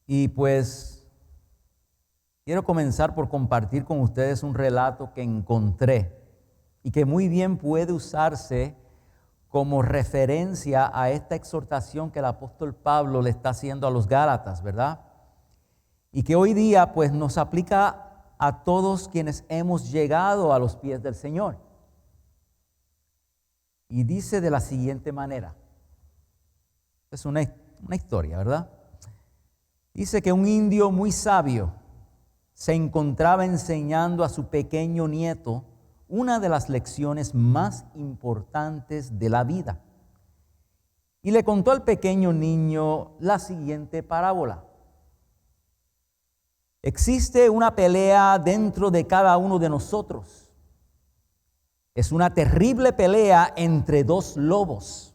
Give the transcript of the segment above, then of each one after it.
Y pues quiero comenzar por compartir con ustedes un relato que encontré y que muy bien puede usarse como referencia a esta exhortación que el apóstol Pablo le está haciendo a los Gálatas, ¿verdad? Y que hoy día pues nos aplica a todos quienes hemos llegado a los pies del Señor. Y dice de la siguiente manera, es una historia, ¿verdad? Dice que un indio muy sabio se encontraba enseñando a su pequeño nieto una de las lecciones más importantes de la vida. Y le contó al pequeño niño la siguiente parábola. Existe una pelea dentro de cada uno de nosotros. Es una terrible pelea entre dos lobos.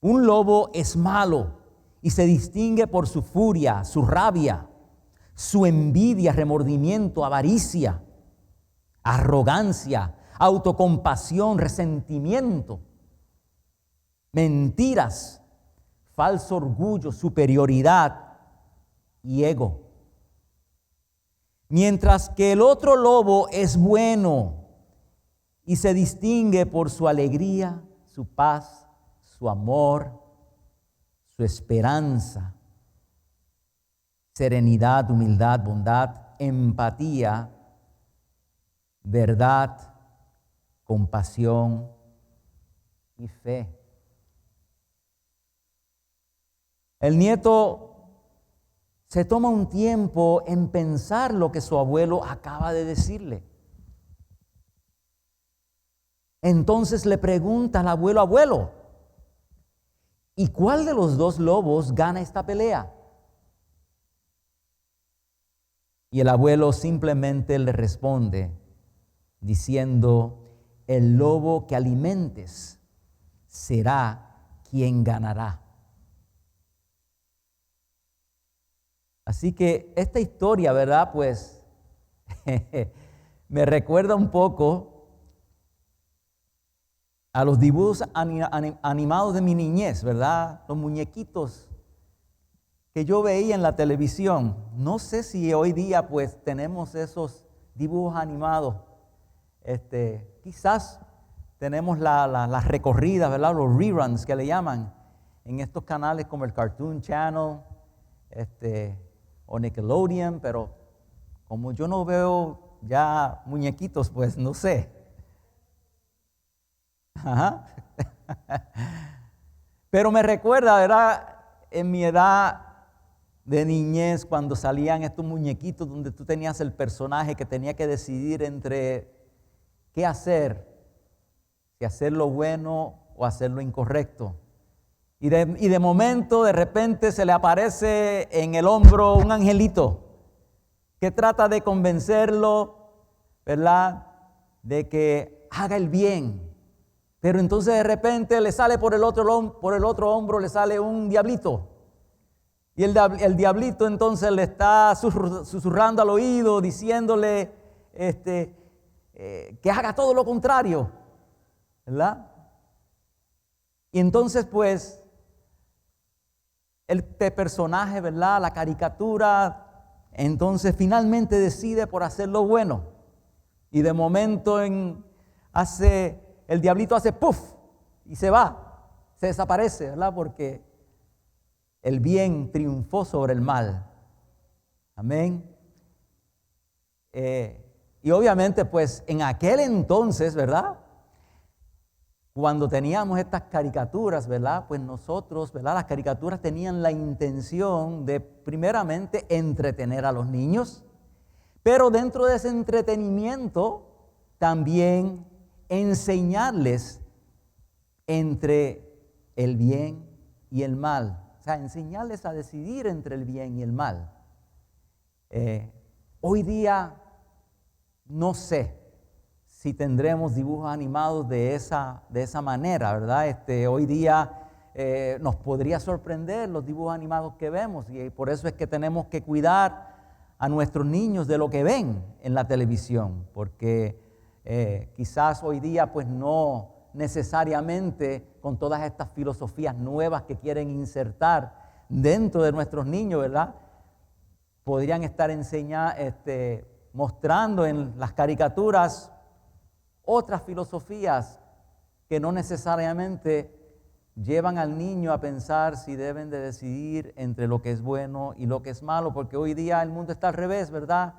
Un lobo es malo y se distingue por su furia, su rabia, su envidia, remordimiento, avaricia, arrogancia, autocompasión, resentimiento, mentiras, falso orgullo, superioridad y ego. Mientras que el otro lobo es bueno y se distingue por su alegría, su paz, su amor, su esperanza, serenidad, humildad, bondad, empatía, verdad, compasión y fe. El nieto se toma un tiempo en pensar lo que su abuelo acaba de decirle. Entonces le pregunta al abuelo, abuelo, ¿y cuál de los dos lobos gana esta pelea? Y el abuelo simplemente le responde diciendo, el lobo que alimentes será quien ganará. Así que esta historia, ¿verdad? Pues me recuerda un poco a los dibujos animados de mi niñez, ¿verdad? Los muñequitos que yo veía en la televisión. No sé si hoy día pues tenemos esos dibujos animados. Quizás tenemos las recorridas, ¿verdad? Los reruns que le llaman en estos canales como el Cartoon Channel, o Nickelodeon, pero como yo no veo ya muñequitos, pues no sé. Ajá. Pero me recuerda, ¿verdad? En mi edad de niñez, cuando salían estos muñequitos donde tú tenías el personaje que tenía que decidir entre qué hacer, si hacer lo bueno o hacer lo incorrecto. Y de momento, de repente, se le aparece en el hombro un angelito que trata de convencerlo, ¿verdad?, de que haga el bien. Pero entonces de repente le sale por el otro hombro, le sale un diablito. Y el diablito entonces le está susurrando al oído, diciéndole que haga todo lo contrario, ¿verdad? Y entonces pues este personaje, ¿verdad?, la caricatura, entonces finalmente decide por hacer lo bueno. Y de momento el diablito hace puff y se va, se desaparece, ¿verdad? Porque el bien triunfó sobre el mal. Amén. Y obviamente pues en aquel entonces, ¿verdad?, cuando teníamos estas caricaturas, ¿verdad?, pues nosotros, ¿verdad?, las caricaturas tenían la intención de primeramente entretener a los niños, pero dentro de ese entretenimiento también enseñarles entre el bien y el mal. O sea, enseñarles a decidir entre el bien y el mal. Hoy día no sé si tendremos dibujos animados de esa manera, ¿verdad? Hoy día nos podría sorprender los dibujos animados que vemos, y por eso es que tenemos que cuidar a nuestros niños de lo que ven en la televisión, porque quizás hoy día pues no necesariamente con todas estas filosofías nuevas que quieren insertar dentro de nuestros niños, ¿verdad? Podrían estar mostrando en las caricaturas otras filosofías que no necesariamente llevan al niño a pensar si deben de decidir entre lo que es bueno y lo que es malo, porque hoy día el mundo está al revés, ¿verdad?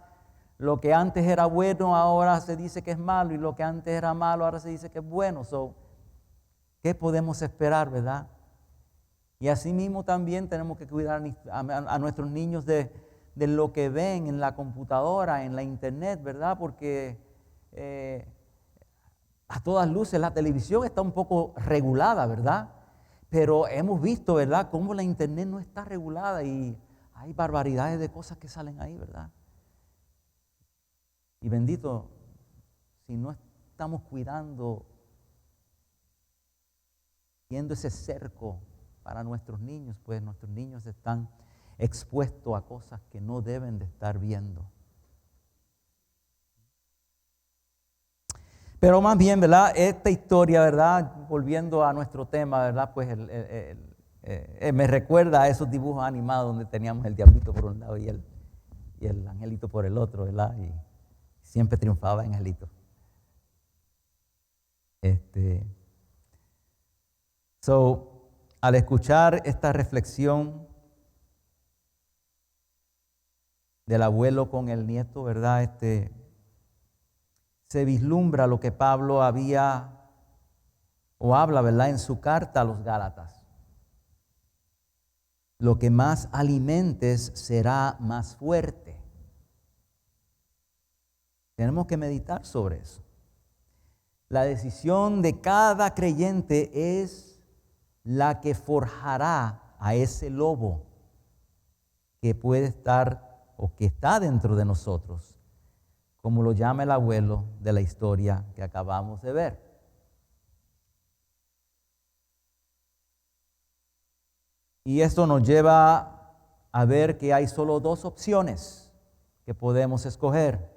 Lo que antes era bueno ahora se dice que es malo, y lo que antes era malo ahora se dice que es bueno. ¿Qué podemos esperar, verdad? Y así mismo también tenemos que cuidar a nuestros niños de lo que ven en la computadora, en la internet, ¿verdad? Porque a todas luces la televisión está un poco regulada, ¿verdad? Pero hemos visto, ¿verdad?, cómo la internet no está regulada y hay barbaridades de cosas que salen ahí, ¿verdad? Y bendito, si no estamos cuidando, viendo ese cerco para nuestros niños, pues nuestros niños están expuestos a cosas que no deben de estar viendo. Pero más bien, ¿verdad?, esta historia, ¿verdad?, volviendo a nuestro tema, ¿verdad?, pues me recuerda a esos dibujos animados donde teníamos el diablito por un lado y el angelito por el otro, ¿verdad? Y siempre triunfaba el angelito. Al escuchar esta reflexión del abuelo con el nieto, ¿verdad?, se vislumbra lo que Pablo habla, ¿verdad?, en su carta a los Gálatas. Lo que más alimentes será más fuerte. Tenemos que meditar sobre eso. La decisión de cada creyente es la que forjará a ese lobo que puede estar o que está dentro de nosotros, como lo llama el abuelo de la historia que acabamos de ver. Y esto nos lleva a ver que hay solo dos opciones que podemos escoger.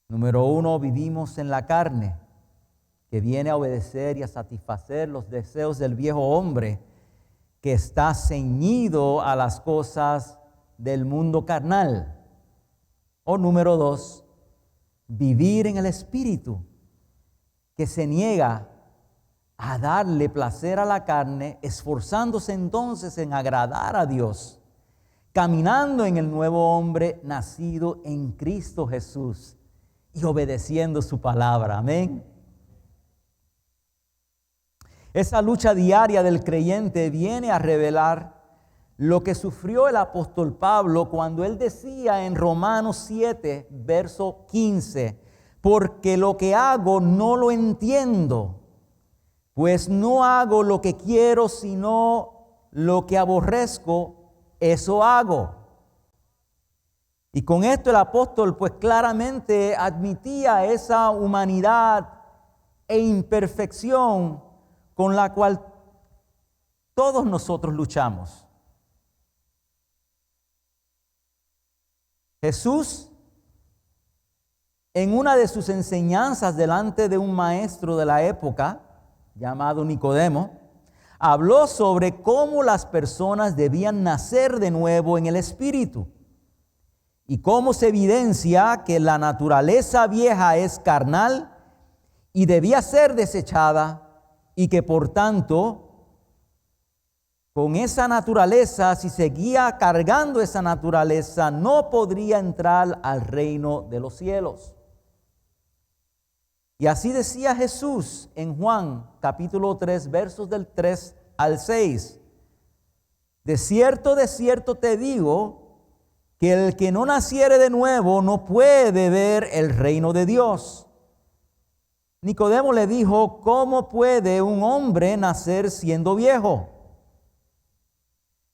Número uno, vivimos en la carne, que viene a obedecer y a satisfacer los deseos del viejo hombre, que está ceñido a las cosas del mundo carnal. O número dos, vivir en el Espíritu, que se niega a darle placer a la carne, esforzándose entonces en agradar a Dios, caminando en el nuevo hombre nacido en Cristo Jesús y obedeciendo su palabra. Amén. Esa lucha diaria del creyente viene a revelar lo que sufrió el apóstol Pablo cuando él decía en Romanos 7, verso 15, porque lo que hago no lo entiendo, pues no hago lo que quiero, sino lo que aborrezco, eso hago. Y con esto el apóstol pues claramente admitía esa humanidad e imperfección con la cual todos nosotros luchamos. Jesús, en una de sus enseñanzas delante de un maestro de la época, llamado Nicodemo, habló sobre cómo las personas debían nacer de nuevo en el Espíritu y cómo se evidencia que la naturaleza vieja es carnal y debía ser desechada, y que por tanto, con esa naturaleza, si seguía cargando esa naturaleza, no podría entrar al reino de los cielos. Y así decía Jesús en Juan capítulo 3, versos del 3 al 6. De cierto te digo, que el que no naciere de nuevo no puede ver el reino de Dios. Nicodemo le dijo, ¿cómo puede un hombre nacer siendo viejo?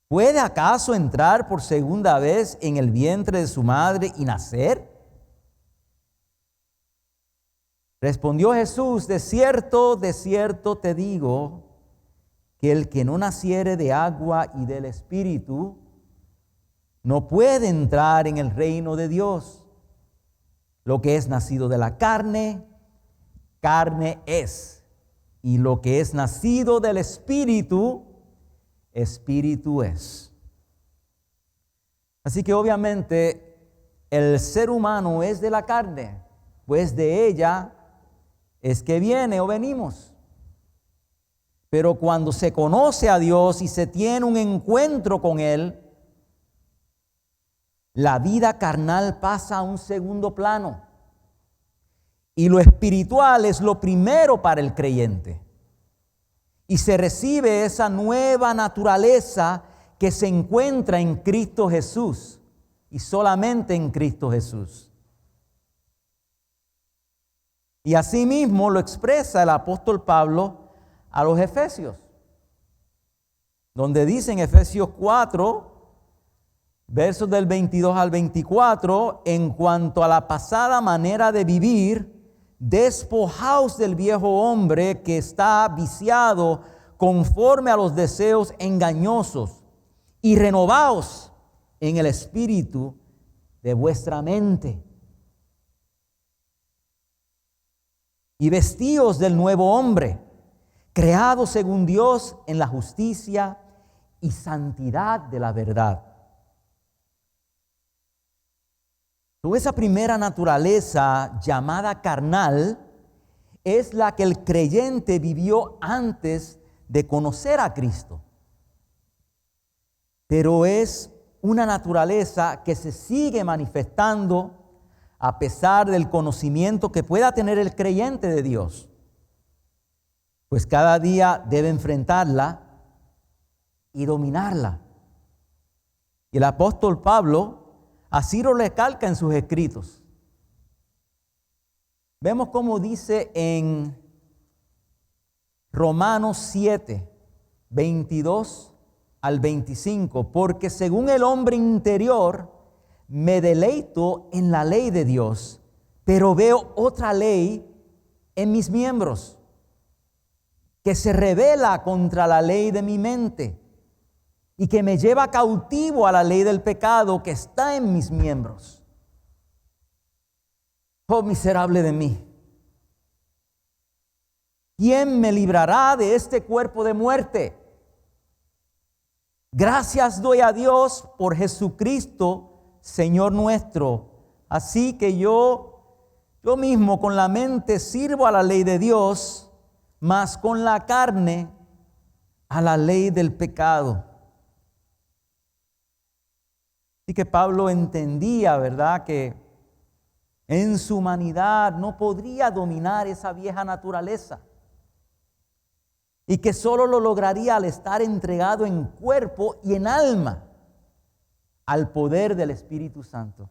¿Puede acaso entrar por segunda vez en el vientre de su madre y nacer? Respondió Jesús, de cierto te digo, que el que no naciere de agua y del Espíritu no puede entrar en el reino de Dios. Lo que es nacido de la carne, carne es. Y lo que es nacido del Espíritu, espíritu es. Así que obviamente el ser humano es de la carne, pues de ella es que viene o venimos. Pero cuando se conoce a Dios y se tiene un encuentro con Él, la vida carnal pasa a un segundo plano. Y lo espiritual es lo primero para el creyente. Y se recibe esa nueva naturaleza que se encuentra en Cristo Jesús y solamente en Cristo Jesús. Y asimismo lo expresa el apóstol Pablo a los Efesios, donde dice en Efesios 4, versos del 22 al 24, en cuanto a la pasada manera de vivir, despojaos del viejo hombre que está viciado conforme a los deseos engañosos y renovaos en el espíritu de vuestra mente. Y vestíos del nuevo hombre, creado según Dios en la justicia y santidad de la verdad. Esa primera naturaleza llamada carnal es la que el creyente vivió antes de conocer a Cristo. Pero es una naturaleza que se sigue manifestando a pesar del conocimiento que pueda tener el creyente de Dios. Pues cada día debe enfrentarla y dominarla. Y el apóstol Pablo así lo recalca en sus escritos. Vemos cómo dice en Romanos 7, 22 al 25, porque según el hombre interior me deleito en la ley de Dios, pero veo otra ley en mis miembros, que se rebela contra la ley de mi mente y que me lleva cautivo a la ley del pecado que está en mis miembros. Oh, miserable de mí. ¿Quién me librará de este cuerpo de muerte? Gracias doy a Dios por Jesucristo, Señor nuestro. Así que yo mismo con la mente sirvo a la ley de Dios, mas con la carne a la ley del pecado. Así que Pablo entendía, ¿verdad?, que en su humanidad no podría dominar esa vieja naturaleza y que solo lo lograría al estar entregado en cuerpo y en alma al poder del Espíritu Santo,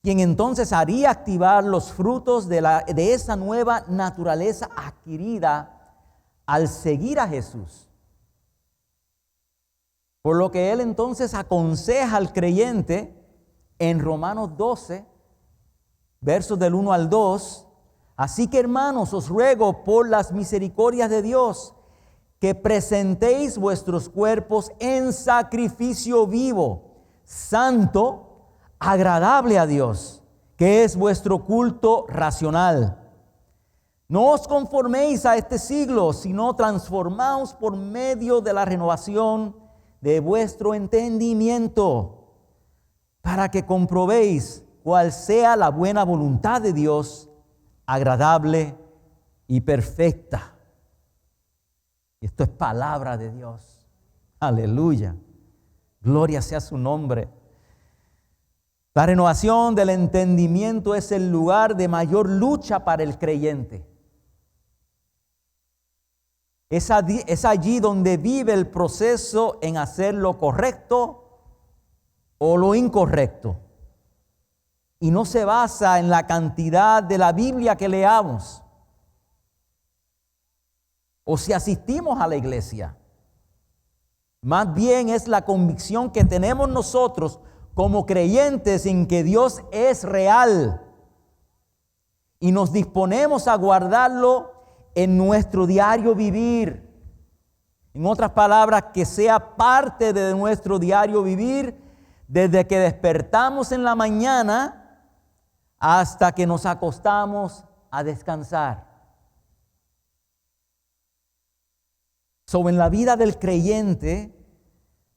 quien entonces haría activar los frutos de esa nueva naturaleza adquirida al seguir a Jesús. Por lo que él entonces aconseja al creyente en Romanos 12, versos del 1 al 2, así que hermanos, os ruego por las misericordias de Dios que presentéis vuestros cuerpos en sacrificio vivo, santo, agradable a Dios, que es vuestro culto racional. No os conforméis a este siglo, sino transformaos por medio de la renovación de vuestro entendimiento, para que comprobéis cuál sea la buena voluntad de Dios, agradable y perfecta. Y esto es palabra de Dios. Aleluya. Gloria sea su nombre. La renovación del entendimiento es el lugar de mayor lucha para el creyente. Es allí donde vive el proceso en hacer lo correcto o lo incorrecto. Y no se basa en la cantidad de la Biblia que leamos o si asistimos a la iglesia. Más bien es la convicción que tenemos nosotros como creyentes en que Dios es real y nos disponemos a guardarlo en nuestro diario vivir. En otras palabras, que sea parte de nuestro diario vivir desde que despertamos en la mañana hasta que nos acostamos a descansar. En la vida del creyente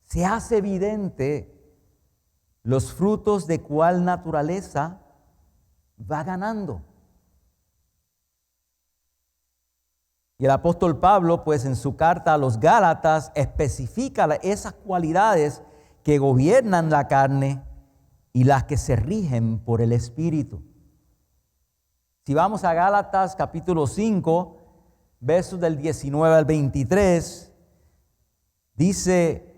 se hace evidente los frutos de cuál naturaleza va ganando. Y el apóstol Pablo, pues en su carta a los Gálatas, especifica esas cualidades que gobiernan la carne y las que se rigen por el Espíritu. Si vamos a Gálatas capítulo 5, versos del 19 al 23, dice: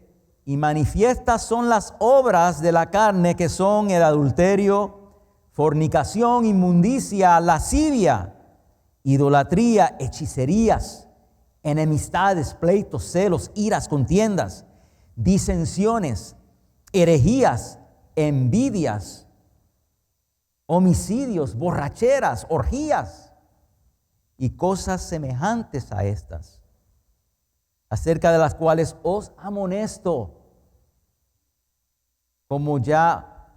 y manifiestas son las obras de la carne, que son el adulterio, fornicación, inmundicia, lascivia, idolatría, hechicerías, enemistades, pleitos, celos, iras, contiendas, disensiones, herejías, envidias, homicidios, borracheras, orgías y cosas semejantes a estas, acerca de las cuales os amonesto, como ya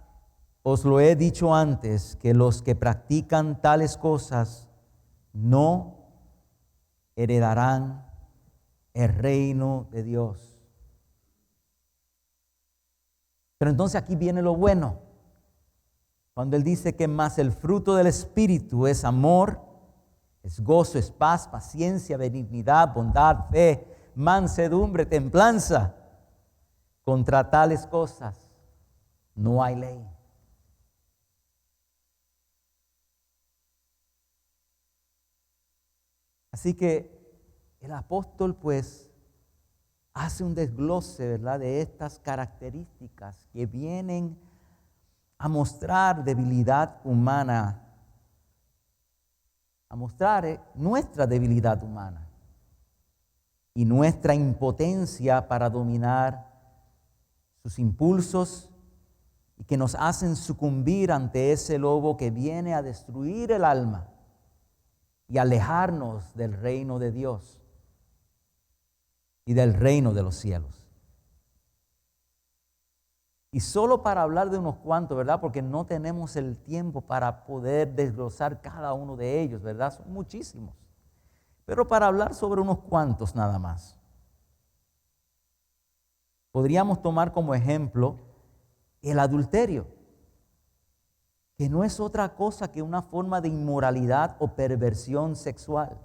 os lo he dicho antes, que los que practican tales cosas no heredarán el reino de Dios. Pero entonces aquí viene lo bueno, cuando él dice que más el fruto del Espíritu es amor, es gozo, es paz, paciencia, benignidad, bondad, fe, mansedumbre, templanza. Contra tales cosas no hay ley. Así que el apóstol pues hace un desglose, ¿verdad?, de estas características que vienen a mostrar debilidad humana, a mostrar nuestra debilidad humana y nuestra impotencia para dominar sus impulsos, y que nos hacen sucumbir ante ese lobo que viene a destruir el alma y alejarnos del reino de Dios y del reino de los cielos. Y solo para hablar de unos cuantos, ¿verdad? Porque no tenemos el tiempo para poder desglosar cada uno de ellos, ¿verdad? Son muchísimos. Pero para hablar sobre unos cuantos nada más, podríamos tomar como ejemplo el adulterio, que no es otra cosa que una forma de inmoralidad o perversión sexual,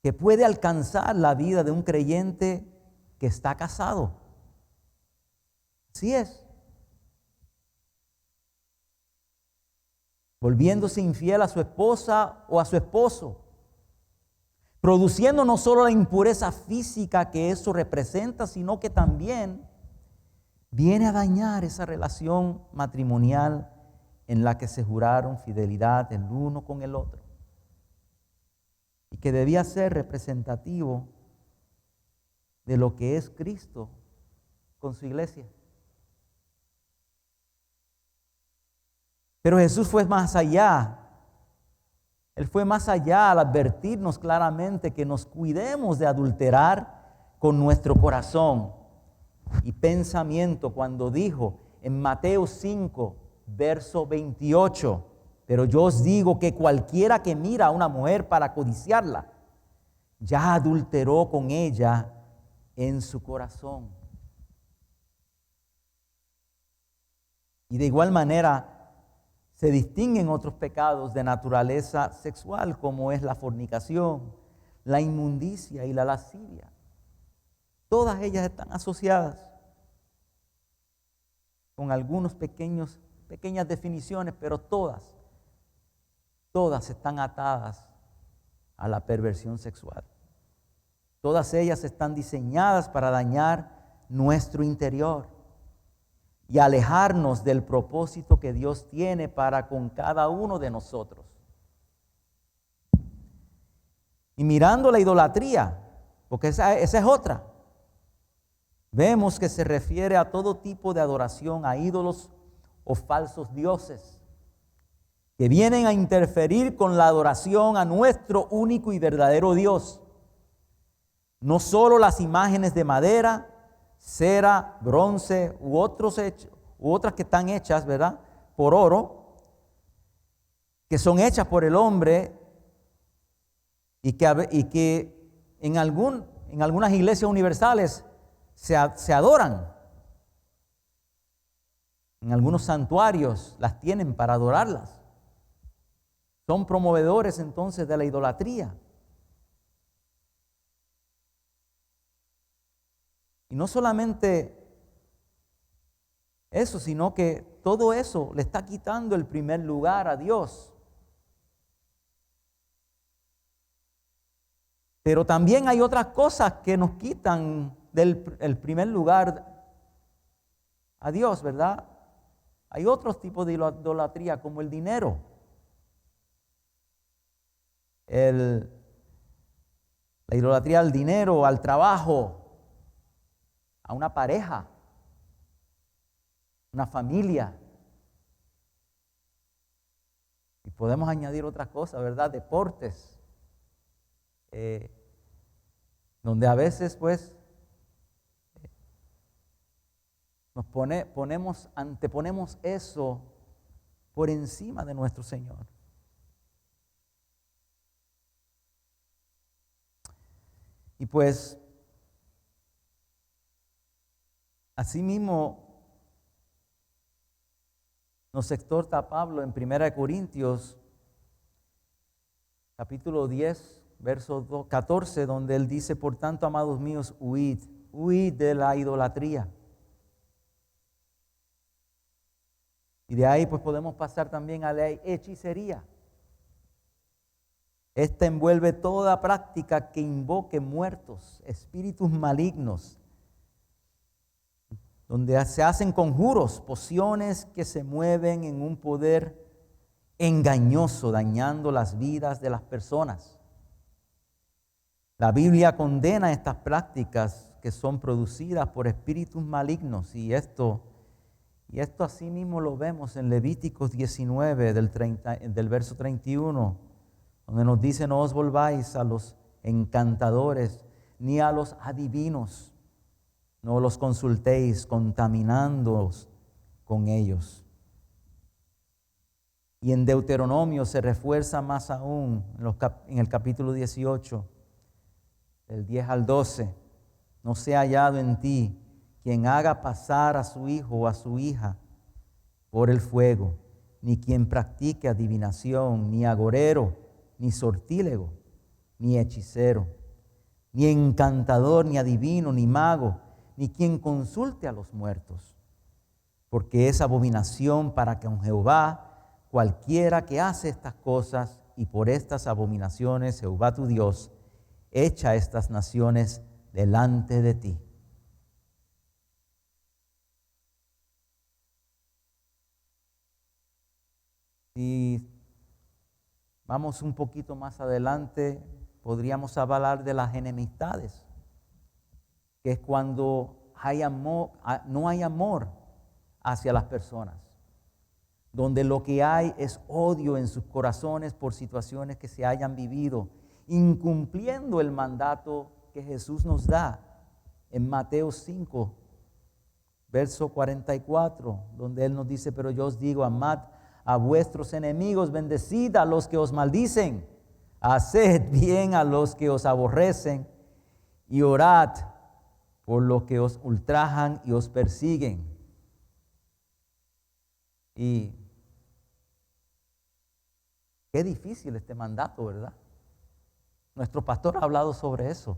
que puede alcanzar la vida de un creyente que está casado. Así es. Volviéndose infiel a su esposa o a su esposo, produciendo no solo la impureza física que eso representa, sino que también viene a dañar esa relación matrimonial en la que se juraron fidelidad el uno con el otro, y que debía ser representativo de lo que es Cristo con su iglesia. Pero Jesús fue más allá. Él fue más allá al advertirnos claramente que nos cuidemos de adulterar con nuestro corazón y pensamiento, cuando dijo en Mateo 5, verso 28, pero yo os digo que cualquiera que mira a una mujer para codiciarla, ya adulteró con ella en su corazón. Y de igual manera se distinguen otros pecados de naturaleza sexual, como es la fornicación, la inmundicia y la lascivia. Todas ellas están asociadas con algunos pequeñas definiciones, pero todas están atadas a la perversión sexual. Todas ellas están diseñadas para dañar nuestro interior y alejarnos del propósito que Dios tiene para con cada uno de nosotros. Y mirando la idolatría, porque esa es otra, vemos que se refiere a todo tipo de adoración a ídolos o falsos dioses que vienen a interferir con la adoración a nuestro único y verdadero Dios. No solo las imágenes de madera, cera, bronce u otras que están hechas, ¿verdad?, por oro, que son hechas por el hombre y que en algunas iglesias universales se adoran. En algunos santuarios las tienen para adorarlas. Son promovedores entonces de la idolatría. Y no solamente eso, sino que todo eso le está quitando el primer lugar a Dios. Pero también hay otras cosas que nos quitan el primer lugar a Dios, ¿verdad? Hay otros tipos de idolatría, como el dinero, la idolatría al dinero, al trabajo, a una pareja, una familia. Y podemos añadir otras cosas, ¿verdad? Deportes, donde a veces pues anteponemos eso por encima de nuestro Señor. Y pues, asimismo, nos exhorta Pablo en 1 Corintios, capítulo 10, verso 14, donde él dice: por tanto, amados míos, huid de la idolatría. Y de ahí pues podemos pasar también a la hechicería. Esta envuelve toda práctica que invoque muertos, espíritus malignos, donde se hacen conjuros, pociones que se mueven en un poder engañoso, dañando las vidas de las personas. La Biblia condena estas prácticas que son producidas por espíritus malignos, y esto así mismo lo vemos en Levíticos 19, del verso 31, donde nos dice: no os volváis a los encantadores ni a los adivinos, no los consultéis contaminándoos con ellos. Y en Deuteronomio se refuerza más aún en el capítulo 18, del 10 al 12: no sea hallado en ti quien haga pasar a su hijo o a su hija por el fuego, ni quien practique adivinación, ni agorero, ni sortílego, ni hechicero, ni encantador, ni adivino, ni mago, ni quien consulte a los muertos, porque es abominación para con Jehová cualquiera que hace estas cosas, y por estas abominaciones Jehová tu Dios echa estas naciones delante de ti. Si vamos un poquito más adelante, podríamos hablar de las enemistades, que es cuando no hay amor hacia las personas, donde lo que hay es odio en sus corazones por situaciones que se hayan vivido, incumpliendo el mandato que Jesús nos da en Mateo 5, verso 44, donde Él nos dice: pero yo os digo, amad a vuestros enemigos, bendecid a los que os maldicen, haced bien a los que os aborrecen, y orad por los que os ultrajan y os persiguen. Y qué difícil este mandato, ¿verdad? Nuestro pastor ha hablado sobre eso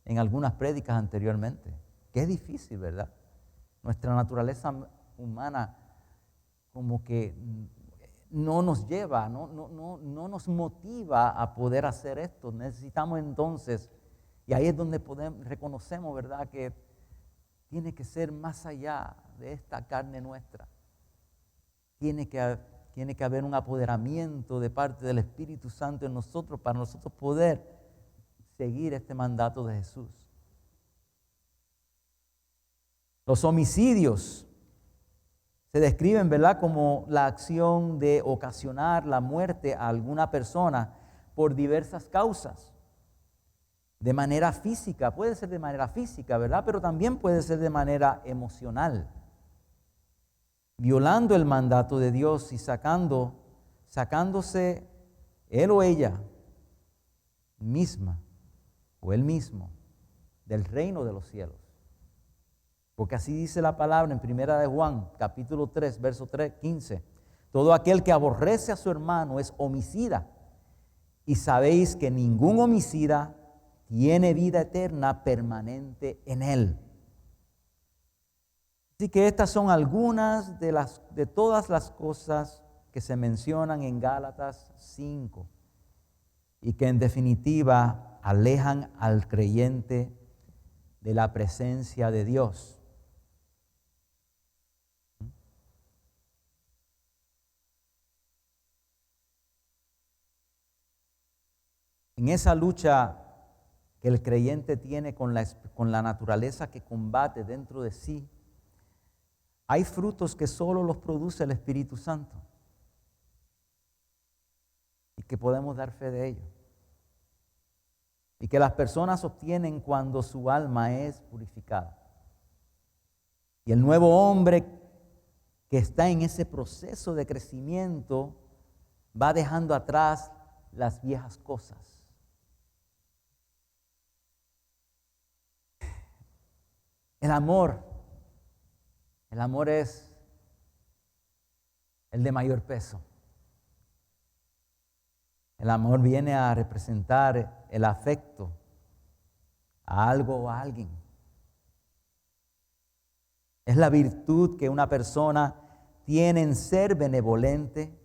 en algunas prédicas anteriormente. Qué difícil, ¿verdad? Nuestra naturaleza humana como que no nos lleva, no nos motiva a poder hacer esto. Necesitamos entonces, y ahí es donde reconocemos, ¿verdad?, que tiene que ser más allá de esta carne nuestra. Tiene que haber un apoderamiento de parte del Espíritu Santo en nosotros para nosotros poder seguir este mandato de Jesús. Los homicidios se describen, ¿verdad?, como la acción de ocasionar la muerte a alguna persona por diversas causas. De manera física, puede ser de manera física, ¿verdad?, pero también puede ser de manera emocional, violando el mandato de Dios y sacándose él o ella misma o Él mismo, del reino de los cielos. Porque así dice la palabra en Primera de Juan, capítulo 3, verso 15. Todo aquel que aborrece a su hermano es homicida. Y sabéis que ningún homicida tiene vida eterna permanente en él. Así que estas son algunas de todas las cosas que se mencionan en Gálatas 5 y que en definitiva alejan al creyente de la presencia de Dios. En esa lucha que el creyente tiene con la naturaleza que combate dentro de sí, hay frutos que solo los produce el Espíritu Santo y que podemos dar fe de ello. Y que las personas obtienen cuando su alma es purificada. Y el nuevo hombre que está en ese proceso de crecimiento va dejando atrás las viejas cosas. El amor es el de mayor peso. El amor viene a representar el afecto a algo o a alguien. Es la virtud que una persona tiene en ser benevolente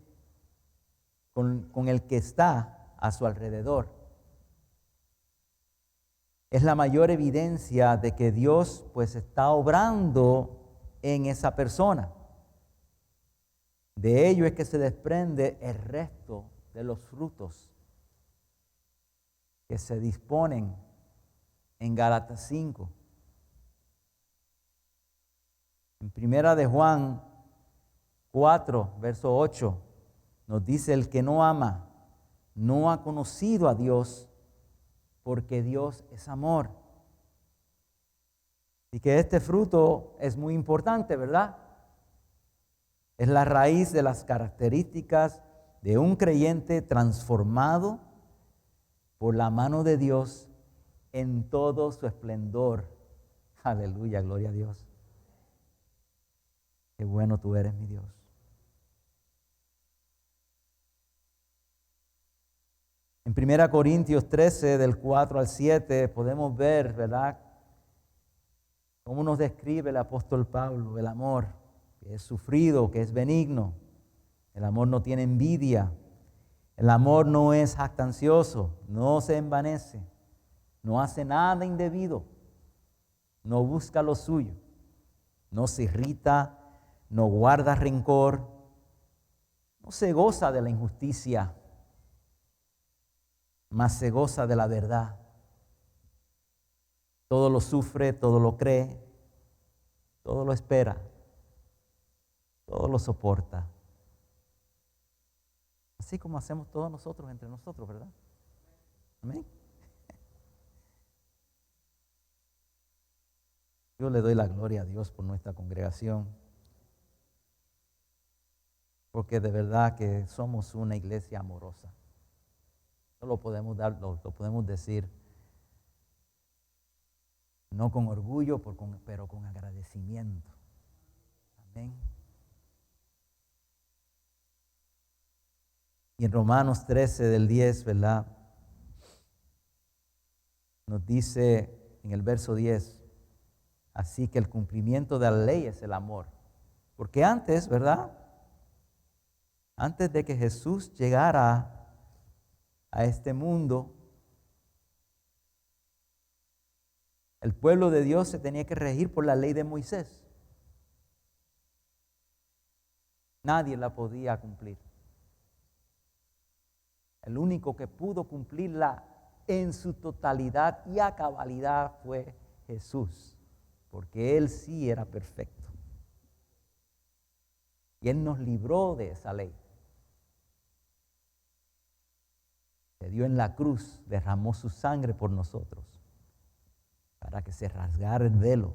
con el que está a su alrededor. Es la mayor evidencia de que Dios pues está obrando en esa persona. De ello es que se desprende el resto de los frutos que se disponen en Gálatas 5. En Primera de Juan 4, verso 8, nos dice: el que no ama no ha conocido a Dios, porque Dios es amor. Y que este fruto es muy importante, ¿verdad? Es la raíz de las características de un creyente transformado por la mano de Dios en todo su esplendor. Aleluya, gloria a Dios. Qué bueno tú eres, mi Dios. En 1 Corintios 13, del 4 al 7, podemos ver, ¿verdad?, cómo nos describe el apóstol Pablo el amor, que es sufrido, que es benigno. El amor no tiene envidia. El amor no es jactancioso, no se envanece, no hace nada indebido, no busca lo suyo, no se irrita, no guarda rencor, no se goza de la injusticia, mas se goza de la verdad. Todo lo sufre, todo lo cree, todo lo espera, todo lo soporta. Así como hacemos todos nosotros entre nosotros, ¿verdad? Amén. Yo le doy la gloria a Dios por nuestra congregación, porque de verdad que somos una iglesia amorosa. No lo podemos dar, lo podemos decir, no con orgullo, pero con agradecimiento. Amén. Y en Romanos 13, del 10, ¿verdad?, nos dice en el verso 10, así que el cumplimiento de la ley es el amor. Porque antes, ¿verdad?, antes de que Jesús llegara a este mundo, el pueblo de Dios se tenía que regir por la ley de Moisés. Nadie la podía cumplir. El único que pudo cumplirla en su totalidad y a cabalidad fue Jesús, porque Él sí era perfecto. Y Él nos libró de esa ley. Se dio en la cruz, derramó su sangre por nosotros, para que se rasgara el velo,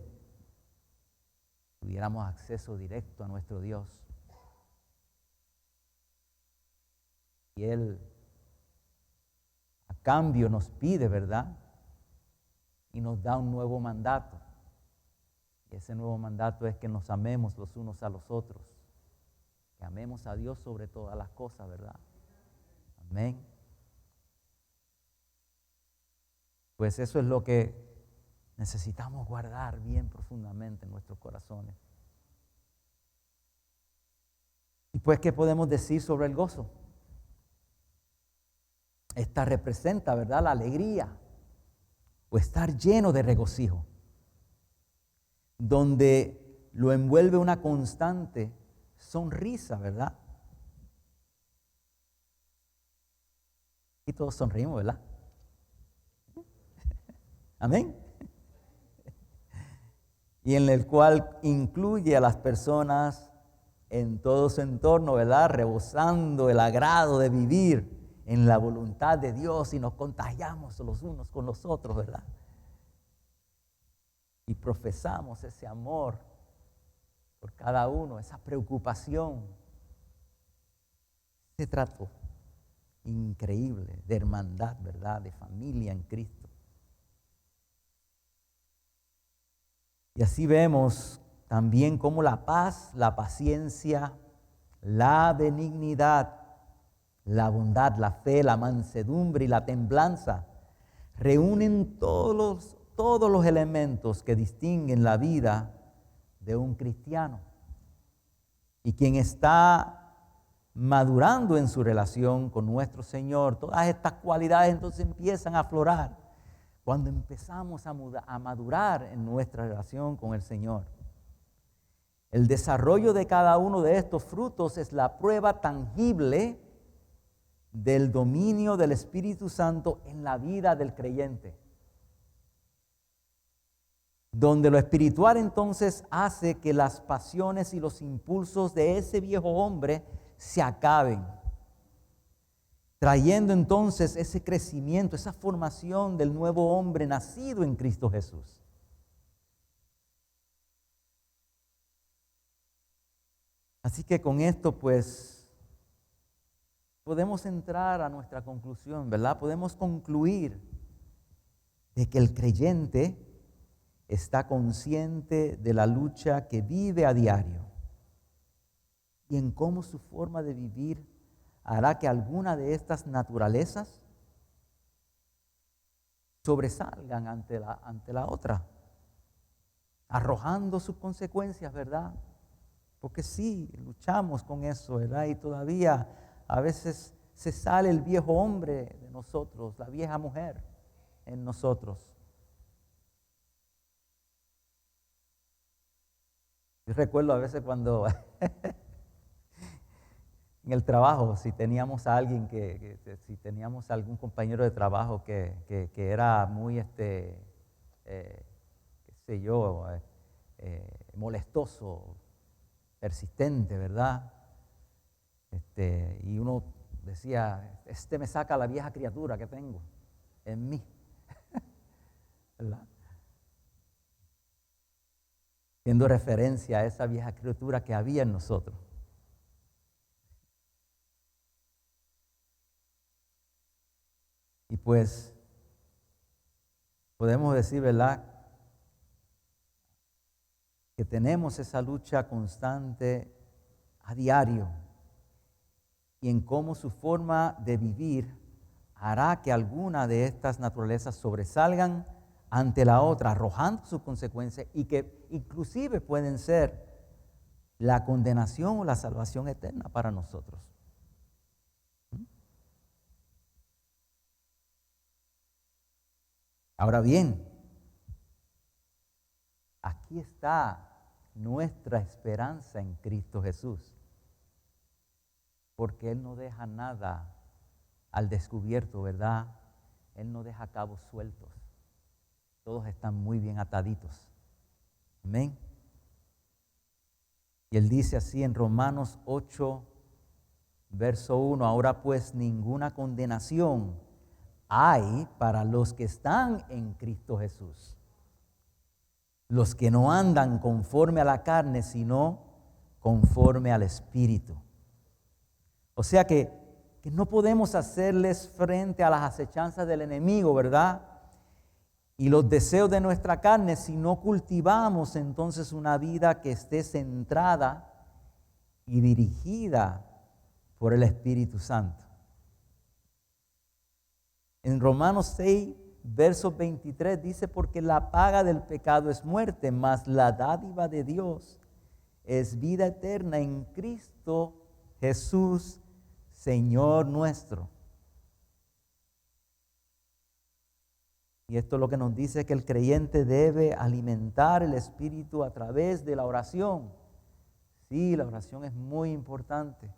tuviéramos acceso directo a nuestro Dios. Y Él, a cambio, nos pide, ¿verdad?, y nos da un nuevo mandato. Y ese nuevo mandato es que nos amemos los unos a los otros, que amemos a Dios sobre todas las cosas, ¿verdad? Amén. Pues eso es lo que necesitamos guardar bien profundamente en nuestros corazones. Y pues, ¿qué podemos decir sobre el gozo? Esta representa, ¿verdad?, la alegría o estar lleno de regocijo, donde lo envuelve una constante sonrisa, ¿verdad? Y todos sonrimos, ¿verdad? Amén. Y en el cual incluye a las personas en todo su entorno, ¿verdad? Rebosando el agrado de vivir en la voluntad de Dios y nos contagiamos los unos con los otros, ¿verdad? Y profesamos ese amor por cada uno, esa preocupación, ese trato increíble de hermandad, ¿verdad? De familia en Cristo. Y así vemos también cómo la paz, la paciencia, la benignidad, la bondad, la fe, la mansedumbre y la templanza reúnen todos los elementos que distinguen la vida de un cristiano. Y quien está madurando en su relación con nuestro Señor, todas estas cualidades entonces empiezan a aflorar cuando empezamos a madurar en nuestra relación con el Señor. El desarrollo de cada uno de estos frutos es la prueba tangible del dominio del Espíritu Santo en la vida del creyente, donde lo espiritual entonces hace que las pasiones y los impulsos de ese viejo hombre se acaben, trayendo entonces ese crecimiento, esa formación del nuevo hombre nacido en Cristo Jesús. Así que con esto pues podemos entrar a nuestra conclusión, ¿verdad? Podemos concluir de que el creyente está consciente de la lucha que vive a diario y en cómo su forma de vivir hará que alguna de estas naturalezas sobresalgan ante la otra, arrojando sus consecuencias, ¿verdad? Porque sí, luchamos con eso, ¿verdad? Y todavía a veces se sale el viejo hombre de nosotros, la vieja mujer en nosotros. Yo recuerdo a veces cuando en el trabajo, si teníamos a alguien si teníamos algún compañero de trabajo que era muy, qué sé yo, molestoso, persistente, ¿verdad? Y uno decía, me saca la vieja criatura que tengo en mí, ¿verdad? Haciendo referencia a esa vieja criatura que había en nosotros. Y pues podemos decir, ¿verdad?, que tenemos esa lucha constante a diario y en cómo su forma de vivir hará que alguna de estas naturalezas sobresalgan ante la otra, arrojando sus consecuencias y que inclusive pueden ser la condenación o la salvación eterna para nosotros. Ahora bien, aquí está nuestra esperanza en Cristo Jesús, porque Él no deja nada al descubierto, ¿verdad? Él no deja cabos sueltos. Todos están muy bien ataditos. Amén. Y Él dice así en Romanos 8, verso 1, ahora pues ninguna condenación hay para los que están en Cristo Jesús, los que no andan conforme a la carne, sino conforme al Espíritu. O sea que no podemos hacerles frente a las acechanzas del enemigo, ¿verdad? y los deseos de nuestra carne si no cultivamos entonces una vida que esté centrada y dirigida por el Espíritu Santo. En Romanos 6, verso 23 dice, porque la paga del pecado es muerte, mas la dádiva de Dios es vida eterna en Cristo Jesús, Señor nuestro. Y esto lo que nos dice es que el creyente debe alimentar el espíritu a través de la oración. Sí, la oración es muy importante.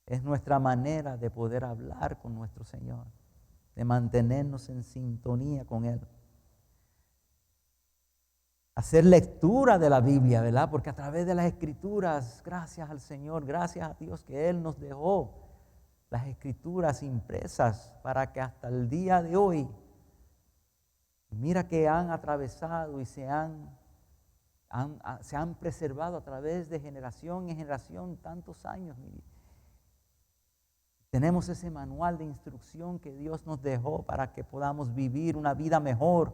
Es nuestra manera de poder hablar con nuestro Señor, de mantenernos en sintonía con Él. Hacer lectura de la Biblia, ¿verdad? Porque a través de las Escrituras, gracias al Señor, gracias a Dios que Él nos dejó las Escrituras impresas para que hasta el día de hoy, mira que han atravesado y se han preservado a través de generación en generación tantos años. Tenemos ese manual de instrucción que Dios nos dejó para que podamos vivir una vida mejor,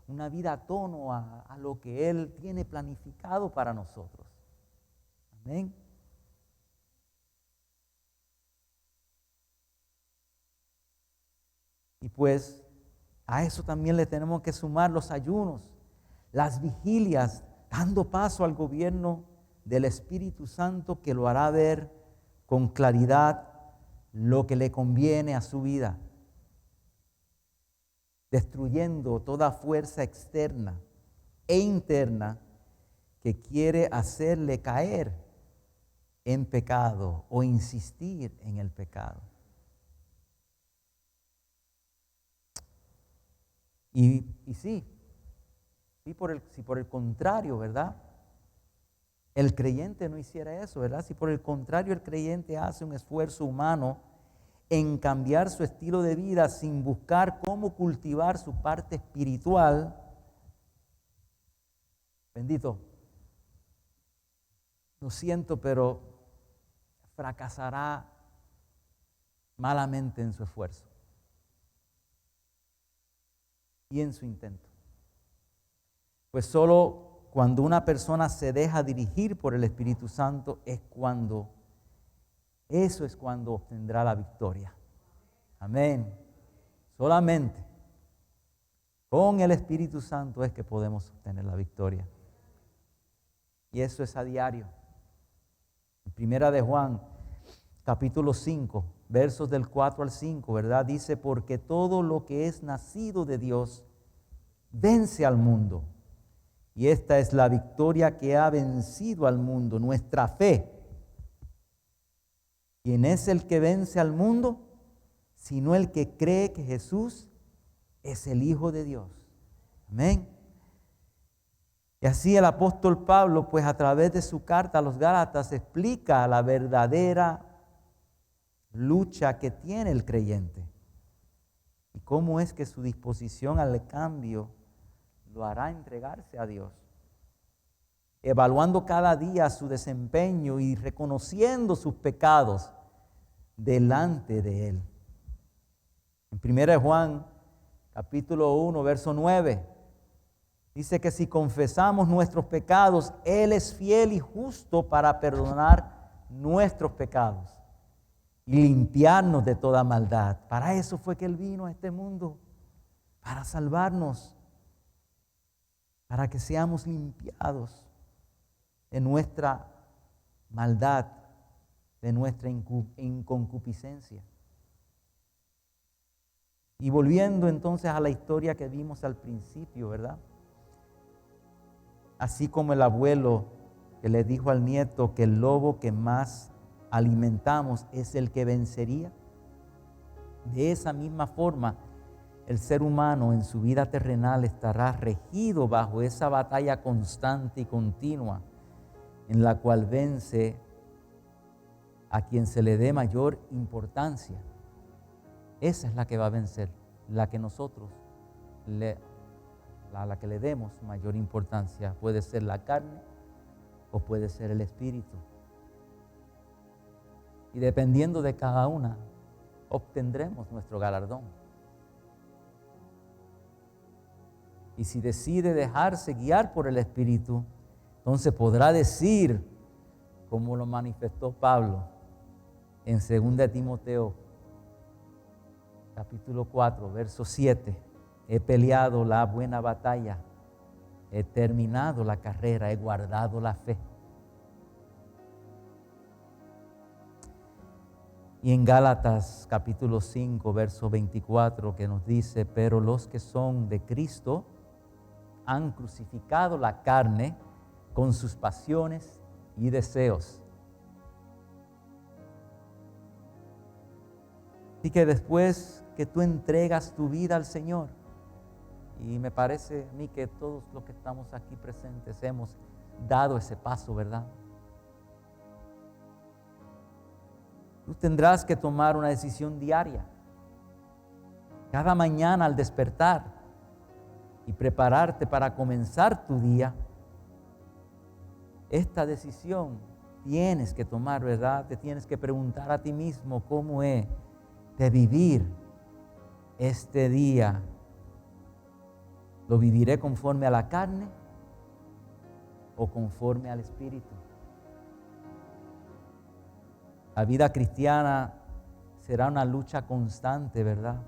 una vida a tono a lo que Él tiene planificado para nosotros. Amén. Y pues a eso también le tenemos que sumar los ayunos, las vigilias, dando paso al gobierno del Espíritu Santo que lo hará ver con claridad lo que le conviene a su vida, destruyendo toda fuerza externa e interna que quiere hacerle caer en pecado o insistir en el pecado. Y si por el contrario, ¿verdad? El creyente no hiciera eso, ¿verdad? Si por el contrario el creyente hace un esfuerzo humano en cambiar su estilo de vida sin buscar cómo cultivar su parte espiritual, bendito, lo siento, pero fracasará malamente en su esfuerzo y en su intento. Pues solo cuando una persona se deja dirigir por el Espíritu Santo es cuando obtendrá la victoria. Amén. Solamente con el Espíritu Santo es que podemos obtener la victoria. Y eso es a diario. En Primera de Juan, capítulo 5, versos del 4 al 5, ¿verdad? Dice, porque todo lo que es nacido de Dios vence al mundo. Y esta es la victoria que ha vencido al mundo, nuestra fe. ¿Quién es el que vence al mundo? Sino el que cree que Jesús es el Hijo de Dios. Amén. Y así el apóstol Pablo, pues a través de su carta a los Gálatas, explica la verdadera lucha que tiene el creyente. Y cómo es que su disposición al cambio lo hará entregarse a Dios, evaluando cada día su desempeño y reconociendo sus pecados delante de Él. En 1 Juan, capítulo 1, verso 9, dice que si confesamos nuestros pecados, Él es fiel y justo para perdonar nuestros pecados y limpiarnos de toda maldad. Para eso fue que Él vino a este mundo, para salvarnos, para que seamos limpiados de nuestra maldad, de nuestra inconcupiscencia. Y volviendo entonces a la historia que vimos al principio, ¿verdad? Así como el abuelo que le dijo al nieto que el lobo que más alimentamos es el que vencería, de esa misma forma el ser humano en su vida terrenal estará regido bajo esa batalla constante y continua en la cual vence a quien se le dé mayor importancia. Esa es la que va a vencer, la que nosotros a la que le demos mayor importancia. Puede ser la carne o puede ser el espíritu. Y dependiendo de cada una, obtendremos nuestro galardón. Y si decide dejarse guiar por el Espíritu, entonces podrá decir, como lo manifestó Pablo en 2 Timoteo, capítulo 4, verso 7. He peleado la buena batalla, he terminado la carrera, he guardado la fe. Y en Gálatas capítulo 5, verso 24, que nos dice, pero los que son de Cristo han crucificado la carne con sus pasiones y deseos. Así que después que tú entregas tu vida al Señor, y me parece a mí que todos los que estamos aquí presentes hemos dado ese paso, ¿verdad? Tú tendrás que tomar una decisión diaria, cada mañana al despertar y prepararte para comenzar tu día. Esta decisión tienes que tomar, ¿verdad? Te tienes que preguntar a ti mismo cómo es de vivir este día. ¿Lo viviré conforme a la carne o conforme al Espíritu? La vida cristiana será una lucha constante, ¿verdad?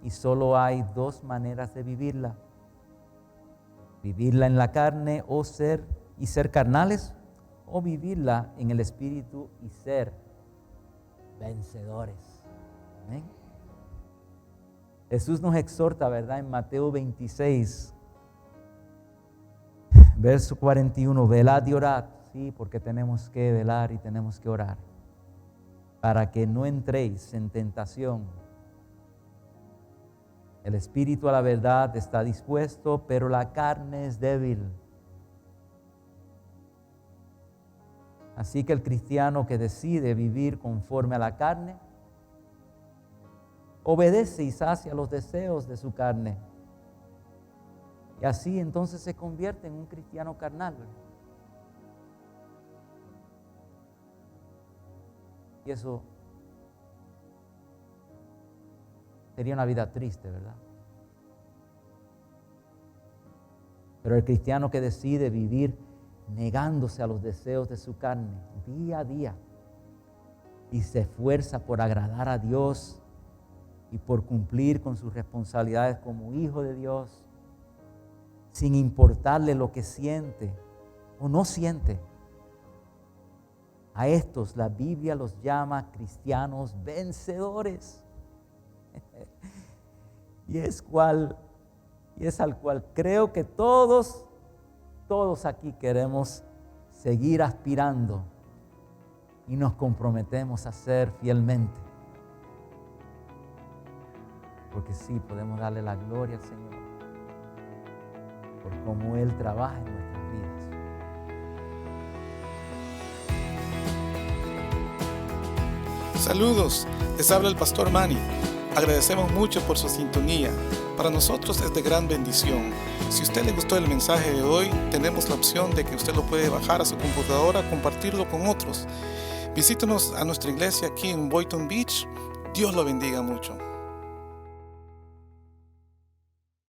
Y solo hay dos maneras de vivirla. Vivirla en la carne o ser carnales, o vivirla en el Espíritu y ser vencedores. Amén. Jesús nos exhorta, ¿verdad? En Mateo 26, verso 41, velad y orad. Sí, porque tenemos que velar y tenemos que orar, para que no entréis en tentación. El espíritu a la verdad está dispuesto, pero la carne es débil. Así que el cristiano que decide vivir conforme a la carne, obedece y sacia los deseos de su carne. Y así entonces se convierte en un cristiano carnal. Y eso sería una vida triste, ¿verdad? Pero el cristiano que decide vivir negándose a los deseos de su carne día a día y se esfuerza por agradar a Dios y por cumplir con sus responsabilidades como hijo de Dios, sin importarle lo que siente o no siente. A estos la Biblia los llama cristianos vencedores. Y es al cual creo que todos aquí queremos seguir aspirando y nos comprometemos a ser fielmente. Porque sí, podemos darle la gloria al Señor por cómo Él trabaja en nuestras vidas. Saludos, les habla el pastor Manny. Agradecemos mucho por su sintonía. Para nosotros es de gran bendición. Si a usted le gustó el mensaje de hoy, tenemos la opción de que usted lo puede bajar a su computadora, compartirlo con otros. Visítenos a nuestra iglesia aquí en Boynton Beach. Dios lo bendiga mucho.